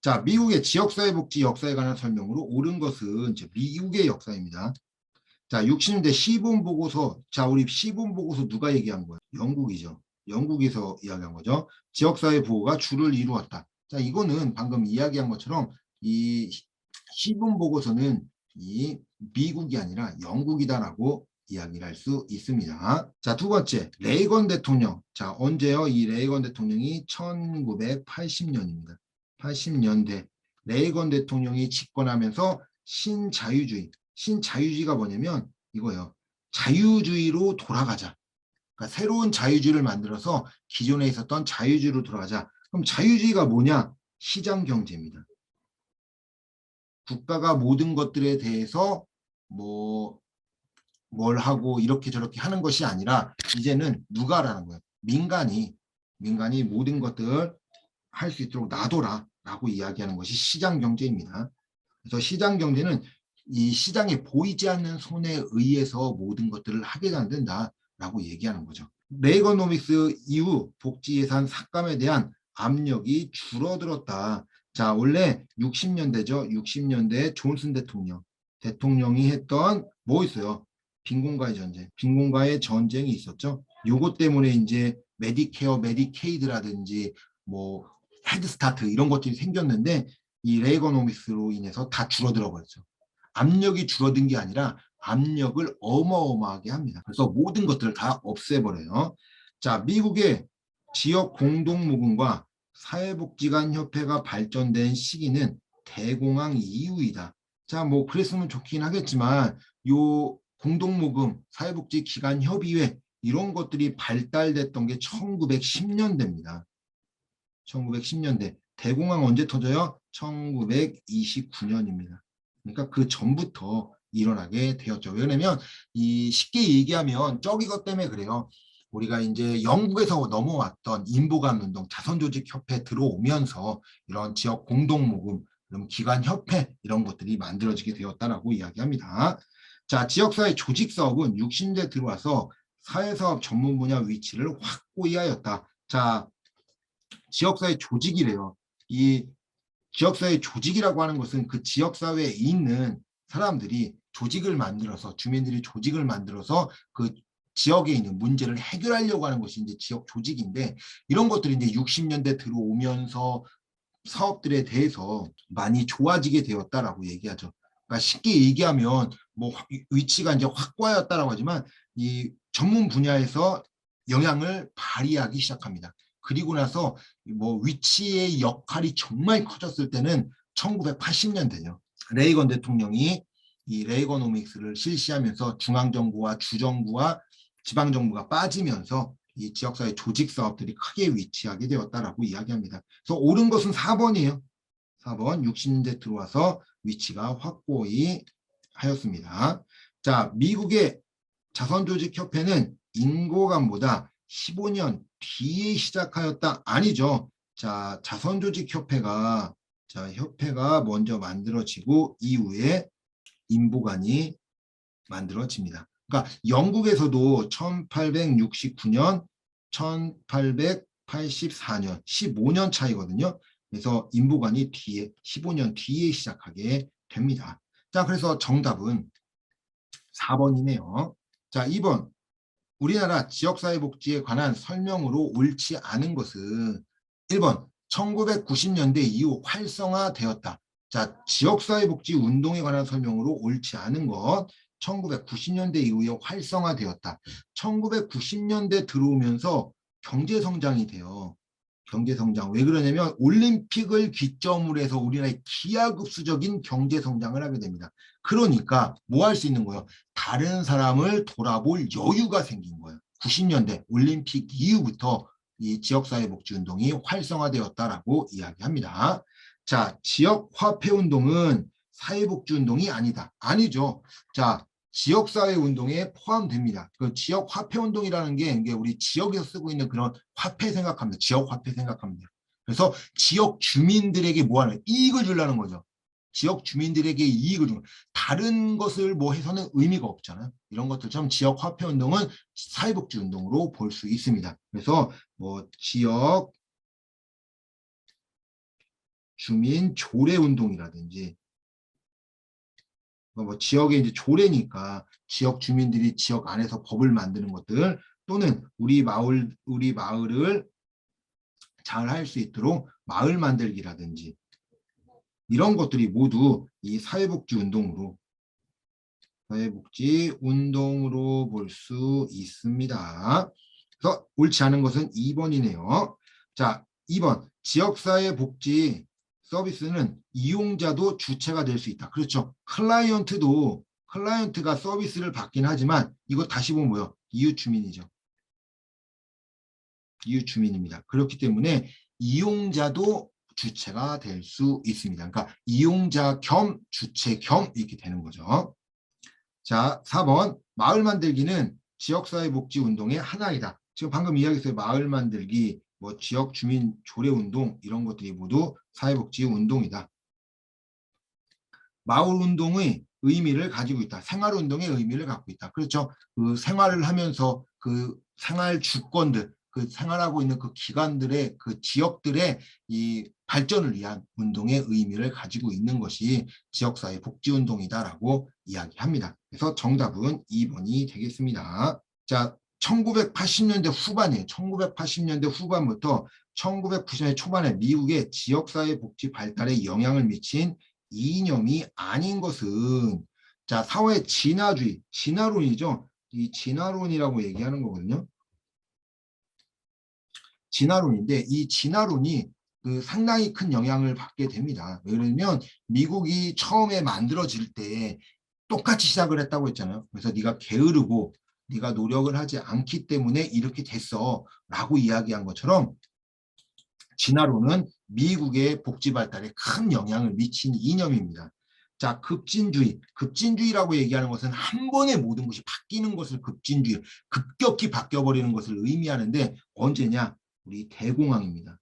자, 미국의 지역사회복지 역사에 관한 설명으로 옳은 것은 이제 미국의 역사입니다. 자, 60년대 시본 보고서. 자, 우리 시본 보고서 누가 얘기한 거예요? 영국이죠. 영국에서 이야기한 거죠. 지역사회 보호가 주를 이루었다. 자, 이거는 방금 이야기한 것처럼 이 시본 보고서는 이 미국이 아니라 영국이다라고 이야기를 할 수 있습니다. 자, 두 번째, 레이건 대통령. 자, 언제요? 이 레이건 대통령이 1980년입니다. 80년대 레이건 대통령이 집권하면서 신자유주의가 뭐냐면 이거예요. 자유주의로 돌아가자. 그러니까 새로운 자유주의를 만들어서 기존에 있었던 자유주의로 돌아가자. 그럼 자유주의가 뭐냐? 시장 경제입니다. 국가가 모든 것들에 대해서 뭘 하고 이렇게 저렇게 하는 것이 아니라 이제는 누가라는 거예요. 민간이 모든 것들 할 수 있도록 놔둬라라고 이야기하는 것이 시장 경제입니다. 그래서 시장 경제는 이 시장에 보이지 않는 손에 의해서 모든 것들을 하게 안 된다라고 얘기하는 거죠. 레이거노믹스 이후 복지 예산 삭감에 대한 압력이 줄어들었다. 자, 원래 60년대죠. 60년대 존슨 대통령이 했던 뭐 있어요? 빈곤과의 전쟁이 있었죠. 요것 때문에 이제 메디케어, 메디케이드라든지 뭐 헤드스타트 이런 것들이 생겼는데 이 레이거노믹스로 인해서 다 줄어들어 버렸죠. 압력이 줄어든 게 아니라 압력을 어마어마하게 합니다. 그래서 모든 것들을 다 없애버려요. 자, 미국의 지역 공동모금과 사회복지관 협회가 발전된 시기는 대공황 이후이다. 자, 뭐 그랬으면 좋긴 하겠지만 요 공동모금, 사회복지기관 협의회 이런 것들이 발달됐던 게 1910년대입니다. 1910년대. 대공황 언제 터져요? 1929년입니다. 그러니까 그 전부터 일어나게 되었죠. 왜냐면 이 쉽게 얘기하면 저기 것 때문에 그래요. 우리가 이제 영국에서 넘어왔던 인보감운동, 자선조직협회 들어오면서 이런 지역 공동모금, 그럼 기관협회 이런 것들이 만들어지게 되었다라고 이야기합니다. 자, 지역사회 조직사업은 60년대 들어와서 사회사업 전문 분야 위치를 확고히 하였다. 자, 지역사회 조직이래요. 이 지역사회 조직이라고 하는 것은 그 지역사회에 있는 사람들이 조직을 만들어서 주민들이 조직을 만들어서 그 지역에 있는 문제를 해결하려고 하는 것이 이제 지역 조직인데 이런 것들이 이제 60년대 들어오면서 사업들에 대해서 많이 좋아지게 되었다라고 얘기하죠. 그러니까 쉽게 얘기하면 뭐 위치가 이제 확고하였다라고 하지만 이 전문 분야에서 영향을 발휘하기 시작합니다. 그리고 나서 뭐 위치의 역할이 정말 커졌을 때는 1980년대죠. 레이건 대통령이 이 레이거노믹스를 실시하면서 중앙정부와 주정부와 지방정부가 빠지면서 이 지역사회 조직 사업들이 크게 위치하게 되었다라고 이야기합니다. 그래서 옳은 것은 4번이에요. 4번 60년대 들어와서 위치가 확고히 하였습니다. 자, 미국의 자선조직협회는 인고감보다 15년 뒤에 시작하였다. 아니죠. 자, 자선조직협회가 협회가 먼저 만들어지고 이후에 인보관이 만들어집니다. 그러니까 영국에서도 1869년, 1884년, 15년 차이거든요. 그래서 인보관이 뒤에 15년 뒤에 시작하게 됩니다. 자, 그래서 정답은 4번이네요. 자, 2번. 우리나라 지역사회복지에 관한 설명으로 옳지 않은 것은 1번. 1990년대 이후 활성화되었다. 자, 지역사회복지 운동에 관한 설명으로 옳지 않은 것. 1990년대 이후에 활성화되었다. 1990년대 들어오면서 경제성장이 돼요. 경제성장. 왜 그러냐면 올림픽을 기점으로 해서 우리나라의 기하급수적인 경제성장을 하게 됩니다. 그러니까 뭐 할 수 있는 거예요? 다른 사람을 돌아볼 여유가 생긴 거예요. 90년대 올림픽 이후부터 이 지역사회복지운동이 활성화되었다라고 이야기합니다. 자, 지역화폐운동은 사회복지운동이 아니다. 아니죠. 자, 지역사회운동에 포함됩니다. 그 지역화폐운동이라는 게 이게 우리 지역에서 쓰고 있는 그런 화폐 생각합니다. 지역화폐 생각합니다. 그래서 지역 주민들에게 뭐 하는 이익을 주려는 거죠. 지역 주민들에게 이익을 주는 다른 것을 뭐 해서는 의미가 없잖아요. 이런 것들처럼 지역 화폐 운동은 사회복지 운동으로 볼 수 있습니다. 그래서 뭐 지역 주민 조례 운동이라든지 뭐 지역에 이제 조례니까 지역 주민들이 지역 안에서 법을 만드는 것들 또는 우리 마을을 잘 할 수 있도록 마을 만들기라든지 이런 것들이 모두 이 사회복지 운동으로 볼 수 있습니다. 그래서 옳지 않은 것은 2번이네요. 자, 2번 지역사회복지 서비스는 이용자도 주체가 될 수 있다. 그렇죠. 클라이언트가 서비스를 받긴 하지만 이거 다시 보면 뭐예요? 이웃주민이죠. 이웃주민입니다. 그렇기 때문에 이용자도 주체가 될 수 있습니다. 그러니까 이용자 겸 주체 겸 이렇게 되는 거죠. 자, 4번 마을 만들기는 지역사회복지운동의 하나이다. 지금 방금 이야기했어요. 마을 만들기, 뭐 지역 주민 조례운동 이런 것들이 모두 사회복지운동이다. 마을운동의 의미를 가지고 있다. 생활운동의 의미를 갖고 있다. 그렇죠. 그 생활을 하면서 그 생활 주권들, 그 생활하고 있는 그 기관들의 그 지역들의 이 발전을 위한 운동의 의미를 가지고 있는 것이 지역사회 복지운동이다라고 이야기합니다. 그래서 정답은 2번이 되겠습니다. 자, 1980년대 후반이에요. 1980년대 후반부터 1990년대 초반에 미국의 지역사회 복지 발달에 영향을 미친 이념이 아닌 것은 자, 사회 진화주의, 진화론이죠. 이 진화론이라고 얘기하는 거거든요. 진화론인데 이 진화론이 그 상당히 큰 영향을 받게 됩니다. 예를 들면 미국이 처음에 만들어질 때 똑같이 시작을 했다고 했잖아요. 그래서 네가 게으르고 네가 노력을 하지 않기 때문에 이렇게 됐어 라고 이야기한 것처럼 진화론은 미국의 복지 발달에 큰 영향을 미친 이념입니다. 자, 급진주의라고 얘기하는 것은 한 번에 모든 것이 바뀌는 것을 급진주의, 급격히 바뀌어버리는 것을 의미하는데 언제냐? 우리 대공황입니다.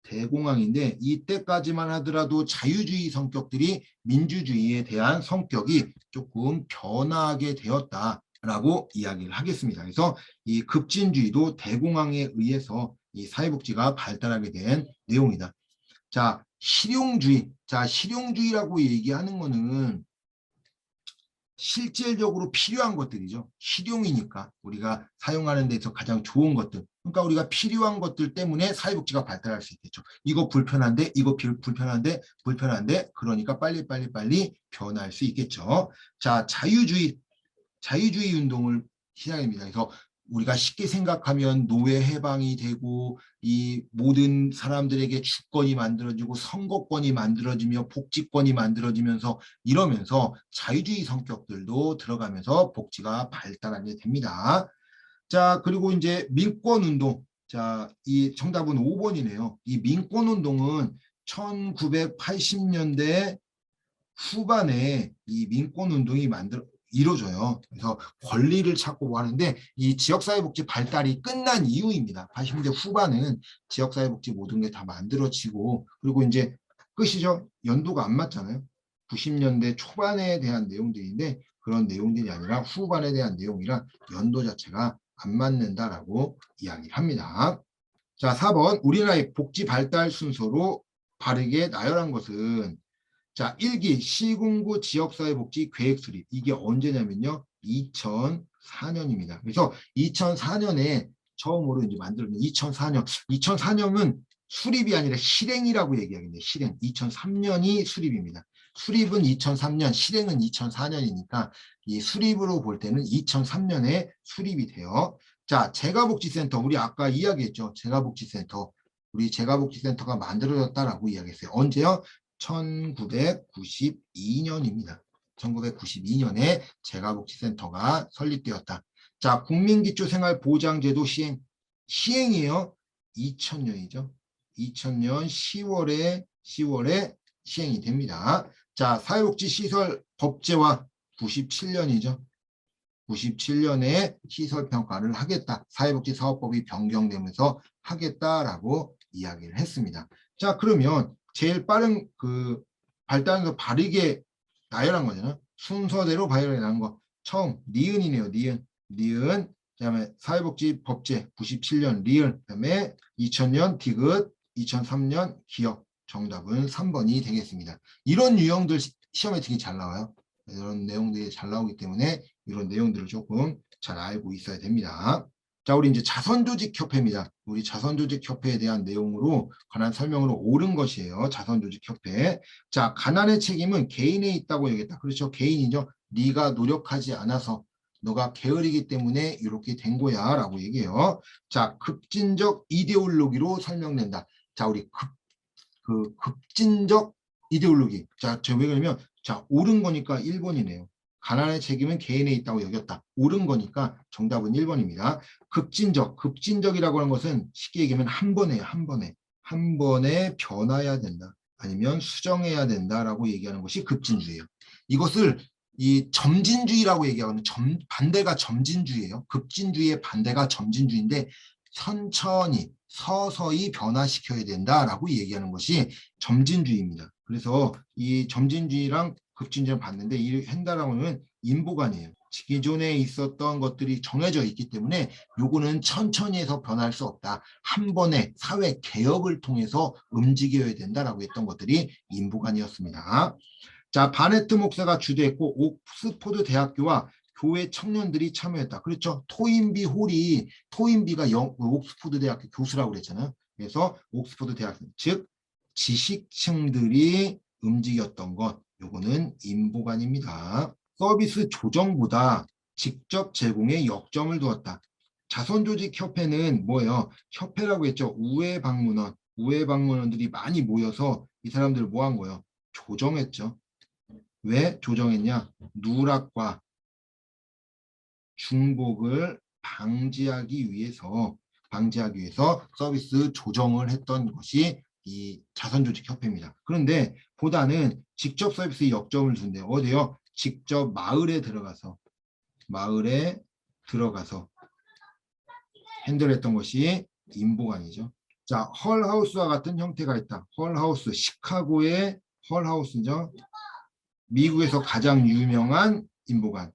대공황인데 이때까지만 하더라도 자유주의 성격들이 민주주의에 대한 성격이 조금 변화하게 되었다라고 이야기를 하겠습니다. 그래서 이 급진주의도 대공황에 의해서 이 사회복지가 발달하게 된 내용이다. 자, 실용주의. 자, 실용주의라고 얘기하는 거는 실질적으로 필요한 것들이죠. 실용이니까 우리가 사용하는 데서 가장 좋은 것들. 그러니까 우리가 필요한 것들 때문에 사회복지가 발달할 수 있겠죠. 이거 불편한데, 이거 불편한데, 그러니까 빨리 변화할 수 있겠죠. 자, 자유주의 운동을 시작합니다. 그래서 우리가 쉽게 생각하면 노예 해방이 되고 이 모든 사람들에게 주권이 만들어지고 선거권이 만들어지며 복지권이 만들어지면서 이러면서 자유주의 성격들도 들어가면서 복지가 발달하게 됩니다. 자, 그리고 이제 민권운동. 자, 이 정답은 5번이네요. 이 민권운동은 1980년대 후반에 이 민권운동이 이루어져요. 그래서 권리를 찾고 하는데 이 지역사회복지 발달이 끝난 이후입니다. 80년대 후반은 지역사회복지 모든 게 다 만들어지고 그리고 이제 끝이죠. 연도가 안 맞잖아요. 90년대 초반에 대한 내용들인데 그런 내용들이 아니라 후반에 대한 내용이라 연도 자체가 안 맞는다라고 이야기를 합니다. 자, 4번 우리나라의 복지 발달 순서로 바르게 나열한 것은 자, 1기 시군구 지역사회복지 계획 수립. 이게 언제냐면요. 2004년입니다. 그래서 2004년에 처음으로 이제 만들어진 2004년. 2004년은 수립이 아니라 실행이라고 얘기하겠네요. 실행. 2003년이 수립입니다. 수립은 2003년, 실행은 2004년이니까 이 수립으로 볼 때는 2003년에 수립이 돼요. 자, 재가복지센터. 우리 아까 이야기했죠. 재가복지센터. 우리 재가복지센터가 만들어졌다라고 이야기했어요. 언제요? 1992년입니다. 1992년에 재가복지센터가 설립되었다. 자, 국민기초생활보장제도 시행이에요. 2000년이죠. 2000년 10월에 시행이 됩니다. 자, 사회복지시설 법제화 97년이죠. 97년에 시설평가를 하겠다. 사회복지사업법이 변경되면서 하겠다라고 이야기를 했습니다. 자, 그러면 제일 빠른 그 발달해서 바르게 나열한 거잖아요. 순서대로 발열해 난 거. 처음 니은이네요. 니은. 그다음에 사회복지 법제 97년 리을. 그다음에 2000년 디귿 2003년 기업 정답은 3번이 되겠습니다. 이런 유형들 시험에 되게 잘 나와요. 이런 내용들이 잘 나오기 때문에 이런 내용들을 조금 잘 알고 있어야 됩니다. 자, 우리 이제 자선조직협회입니다. 우리 자선조직협회에 대한 내용으로 관한 설명으로 옳은 것이에요. 자선조직협회. 자, 가난의 책임은 개인에 있다고 얘기했다. 그렇죠. 개인이죠. 네가 노력하지 않아서 너가 게으르기 때문에 이렇게 된 거야 라고 얘기해요. 자, 급진적 이데올로기로 설명된다. 자, 우리 급진적 이데올로기. 자, 왜 그러냐면 자, 옳은 거니까 1번이네요. 가난의 책임은 개인에 있다고 여겼다. 옳은 거니까 정답은 1번입니다. 급진적이라고 하는 것은 쉽게 얘기하면 한 번에 한 번에 변화해야 된다. 아니면 수정해야 된다라고 얘기하는 것이 급진주의예요. 이것을 이 점진주의라고 얘기하는 반대가 점진주의예요. 급진주의의 반대가 점진주의인데 천천히 서서히 변화시켜야 된다라고 얘기하는 것이 점진주의입니다. 그래서 이 점진주의랑 급진주의를 봤는데 이 한다라고 하면 인보관이에요. 기존에 있었던 것들이 정해져 있기 때문에 요거는 천천히 해서 변할 수 없다. 한 번에 사회 개혁을 통해서 움직여야 된다라고 했던 것들이 인보관이었습니다. 자, 바네트 목사가 주도했고 옥스포드 대학교와 교회 청년들이 참여했다. 그렇죠. 토인비가 옥스포드 대학교 교수라고 그랬잖아요. 그래서 옥스포드 대학교, 즉 지식층들이 움직였던 것, 요거는 인보관입니다. 서비스 조정보다 직접 제공에 역점을 두었다. 자선조직협회는 뭐예요? 협회라고 했죠. 우회방문원들이 많이 모여서 이 사람들을 뭐 한 거예요? 조정했죠. 왜 조정했냐? 누락과 중복을 방지하기 위해서 서비스 조정을 했던 것이 이 자선조직협회입니다. 그런데 보다는 직접 서비스에 역점을 둔대요. 어디요? 직접 마을에 들어가서 핸들했던 것이 인보관이죠. 자, 헐하우스와 같은 형태가 있다. 헐하우스, 시카고의 헐하우스죠. 미국에서 가장 유명한 인보관.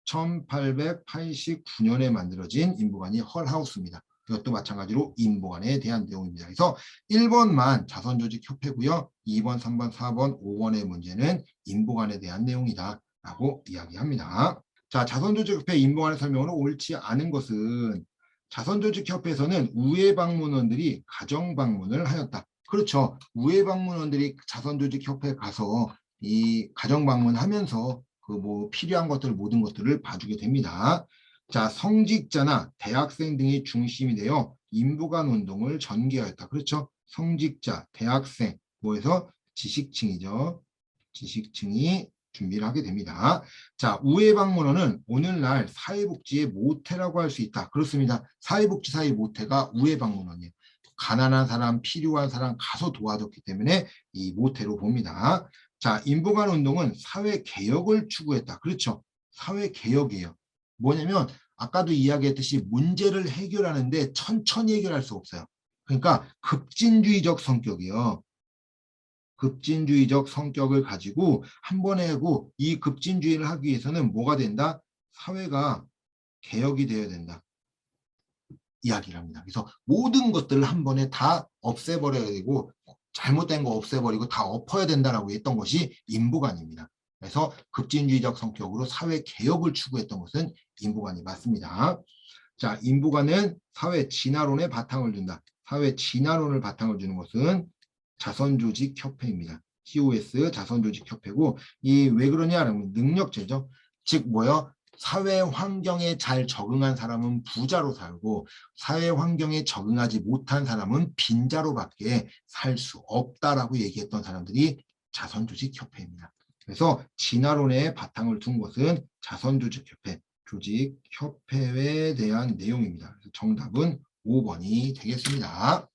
1889년에 만들어진 인보관이 헐하우스입니다. 이것도 마찬가지로 인보관에 대한 내용입니다. 그래서 1번만 자선조직협회고요. 2번, 3번, 4번, 5번의 문제는 인보관에 대한 내용이다 라고 이야기합니다. 자, 자선조직협회 인보관의 설명으로 옳지 않은 것은 자선조직협회에서는 우회방문원들이 가정방문을 하였다. 그렇죠. 우회방문원들이 자선조직협회에 가서 이 가정방문하면서 그 뭐 필요한 것들 모든 것들을 봐주게 됩니다. 자, 성직자나 대학생 등이 중심이 되어 인보관 운동을 전개하였다. 그렇죠? 성직자, 대학생, 뭐해서 지식층이죠. 지식층이 준비를 하게 됩니다. 자, 우회방문원은 오늘날 사회복지의 모태라고 할 수 있다. 그렇습니다. 사회복지사의 모태가 우회방문원이에요. 가난한 사람, 필요한 사람 가서 도와줬기 때문에 이 모태로 봅니다. 자, 인보관 운동은 사회개혁을 추구했다. 그렇죠. 사회개혁이에요. 뭐냐면 아까도 이야기했듯이 문제를 해결하는데 천천히 해결할 수 없어요. 그러니까 급진주의적 성격이에요. 급진주의적 성격을 가지고 한 번에 하고 이 급진주의를 하기 위해서는 뭐가 된다? 사회가 개혁이 되어야 된다. 이야기를 합니다. 그래서 모든 것들을 한 번에 다 없애버려야 되고 잘못된 거 없애버리고 다 엎어야 된다라고 했던 것이 인보관입니다. 그래서 급진주의적 성격으로 사회 개혁을 추구했던 것은 인보관이 맞습니다. 자, 인보관은 사회 진화론에 바탕을 둔다. 사회 진화론을 바탕을 두는 것은 자선조직협회입니다. COS 자선조직협회고 이 왜 그러냐면 능력제죠. 즉 뭐요? 사회 환경에 잘 적응한 사람은 부자로 살고 사회 환경에 적응하지 못한 사람은 빈자로밖에 살 수 없다라고 얘기했던 사람들이 자선조직협회입니다. 그래서 진화론에 바탕을 둔 것은 자선조직협회, 조직협회에 대한 내용입니다. 그래서 정답은 5번이 되겠습니다.